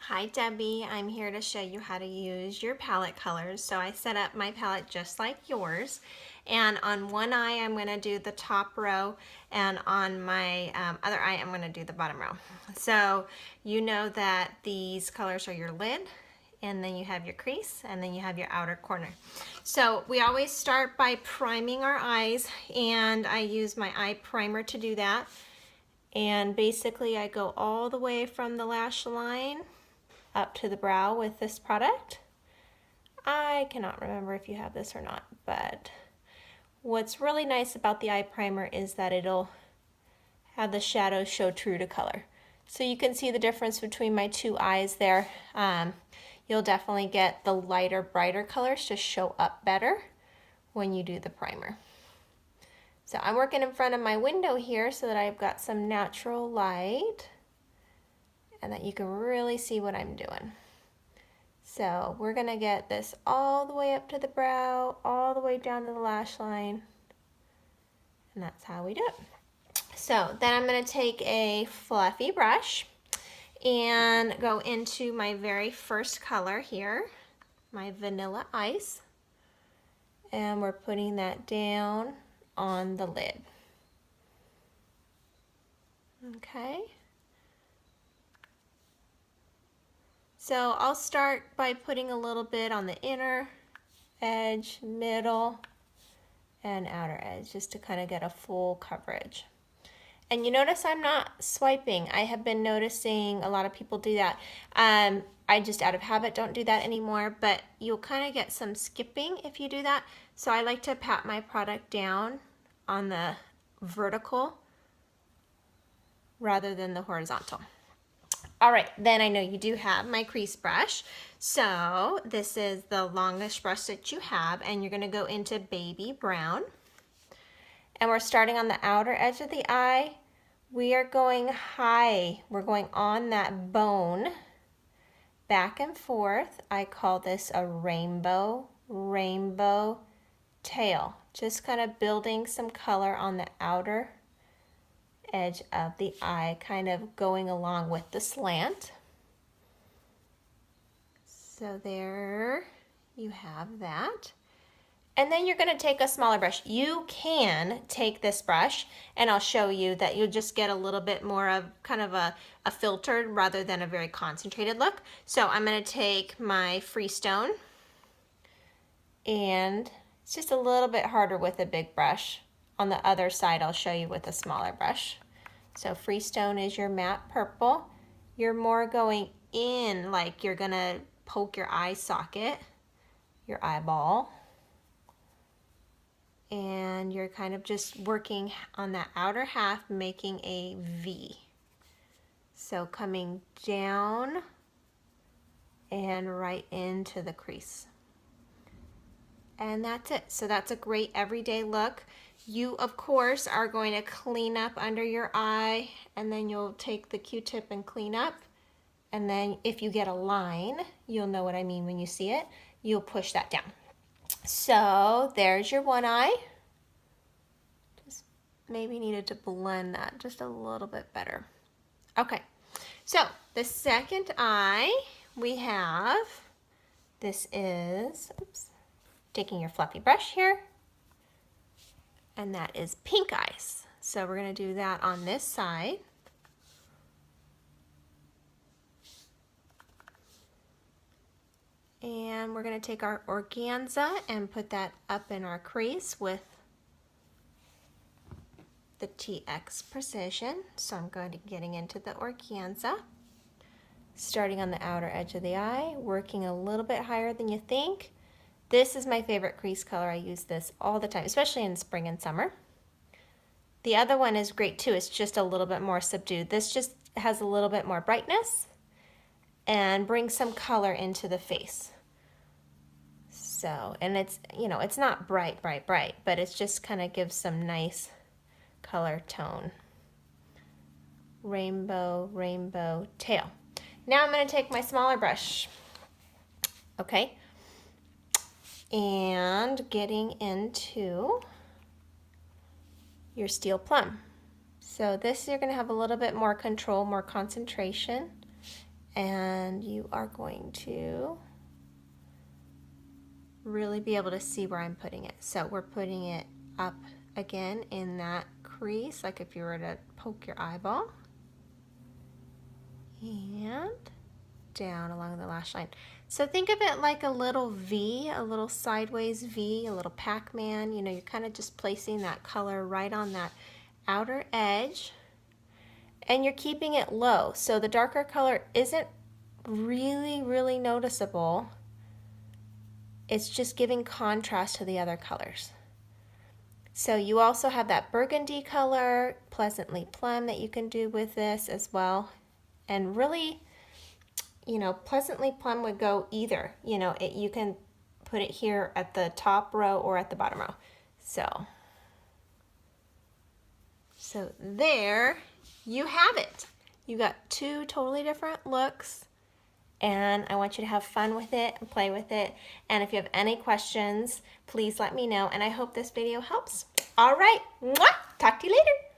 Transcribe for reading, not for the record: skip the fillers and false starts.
Hi Debbie, I'm here to show you how to use your palette colors. So I set up my palette just like yours, and on one eye I'm going to do the top row, and on my other eye I'm going to do the bottom row. So you know that these colors are your lid, and then you have your crease, and then you have your outer corner. So we always start by priming our eyes, and I use my eye primer to do that. And basically I go all the way from the lash line up to the brow with this product. I cannot remember if you have this or not, but what's really nice about the eye primer is that it'll have the shadows show true to color. So you can see the difference between my two eyes there. You'll definitely get the lighter, brighter colors to show up better when you do the primer. So I'm working in front of my window here so that I've got some natural light and that you can really see what I'm doing. So we're gonna get this all the way up to the brow, all the way down to the lash line, and that's how we do it. So then I'm gonna take a fluffy brush and go into my very first color here, my Vanilla Ice, and we're putting that down on the lid. Okay. So I'll start by putting a little bit on the inner edge, middle, and outer edge, just to kind of get a full coverage. And you notice I'm not swiping. I have been noticing a lot of people do that. I just out of habit don't do that anymore, but you'll kind of get some skipping if you do that. So I like to pat my product down on the vertical rather than the horizontal. All right, then I know you do have my crease brush. So this is the longest brush that you have, and you're gonna go into Baby Brown. And we're starting on the outer edge of the eye. We are going high. We're going on that bone, back and forth. I call this a rainbow tail. Just kind of building some color on the outer edge of the eye, kind of going along with the slant. So there you have that. And then you're gonna take a smaller brush. You can take this brush, and I'll show you that you'll just get a little bit more of kind of a filtered rather than a very concentrated look. So I'm gonna take my Freestone, and it's just a little bit harder with a big brush. On the other side, I'll show you with a smaller brush. So Freestone is your matte purple. You're more going in, like you're gonna poke your eye socket, your eyeball, and you're kind of just working on that outer half, making a V. So coming down and right into the crease. And that's it. So that's a great everyday look. You, of course, are going to clean up under your eye, and then you'll take the Q-tip and clean up. And then if you get a line, you'll know what I mean when you see it. You'll push that down. So there's your one eye. Just maybe needed to blend that just a little bit better. Okay, so the second eye we have, this is, oops, taking your fluffy brush here, and that is Pink Ice. So we're gonna do that on this side. And we're gonna take our organza and put that up in our crease with the TX Precision. So I'm going to getting into the organza, starting on the outer edge of the eye, working a little bit higher than you think. This is my favorite crease color. I use this all the time, especially in spring and summer. The other one is great too. It's just a little bit more subdued. This just has a little bit more brightness and brings some color into the face. So, and it's, you know, it's not bright, but it's just kind of gives some nice color tone. Rainbow tail. Now I'm going to take my smaller brush, okay, and getting into your Steel Plum. So this you're going to have a little bit more control, more concentration, and you are going to really be able to see where I'm putting it. So we're putting it up again in that crease, like if you were to poke your eyeball, and down along the lash line. So think of it like a little V, a little sideways V, a little Pac-Man. You know, you're kind of just placing that color right on that outer edge, and you're keeping it low. So the darker color isn't really noticeable. It's just giving contrast to the other colors. So you also have that burgundy color, Pleasantly Plum, that you can do with this as well. And really, you know, Pleasantly Plum would go either. You know, you can put it here at the top row or at the bottom row. So there you have it. You got two totally different looks, and I want you to have fun with it and play with it. And if you have any questions, please let me know, and I hope this video helps. All right, mwah! Talk to you later.